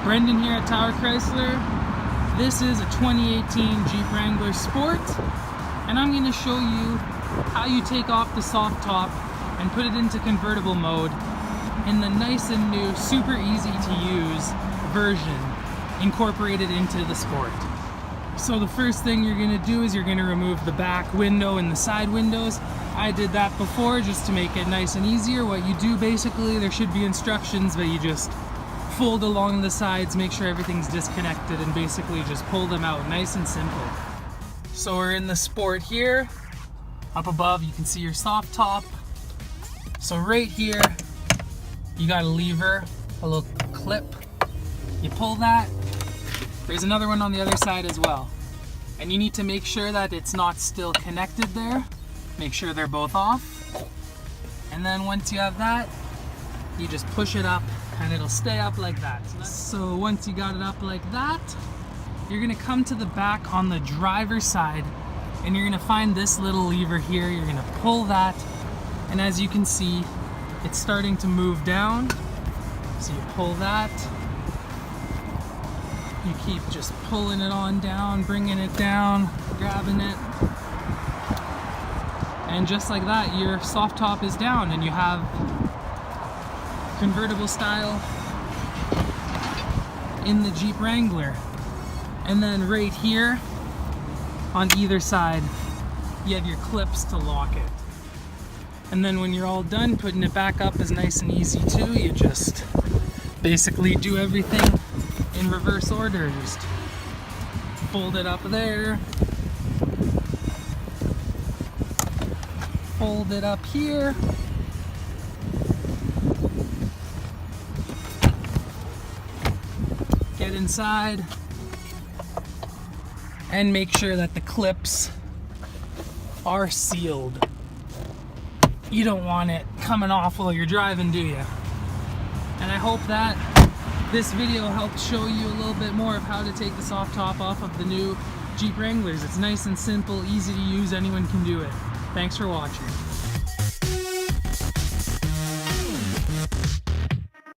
Brendan here at Tower Chrysler. This is a 2018 Jeep Wrangler Sport, and I'm going to show you how you take off the soft top and put it into convertible mode in the nice and new, super easy to use version incorporated into the Sport. So the first thing you're going to do is you're going to remove the back window and the side windows. I did that before just to make it nice and easier. What you do basically, there should be instructions, but you just fold along the sides, make sure everything's disconnected, and basically just pull them out, nice and simple. So we're in the Sport here. Up above you can see your soft top. So right here you got a lever, a little clip. You pull that. There's another one on the other side as well. And you need to make sure that it's not still connected there. Make sure they're both off. And then once you have that, you just push it up and it'll stay up like that. So once you got it up like that, you're gonna come to the back on the driver's side and you're gonna find this little lever here. You're gonna pull that, and as you can see, it's starting to move down. So you pull that, you keep just pulling it on down, bringing it down, grabbing it, and just like that, your soft top is down and you have convertible style in the Jeep Wrangler. And then right here on either side you have your clips to lock it. And then when you're all done, putting it back up is nice and easy too. You just basically do everything in reverse order. Just fold it up there, fold it up here, get inside, and make sure that the clips are sealed. You don't want it coming off while you're driving, do you? And I hope that this video helped show you a little bit more of how to take the soft top off of the new Jeep Wranglers. It's nice and simple, easy to use, anyone can do it. Thanks for watching.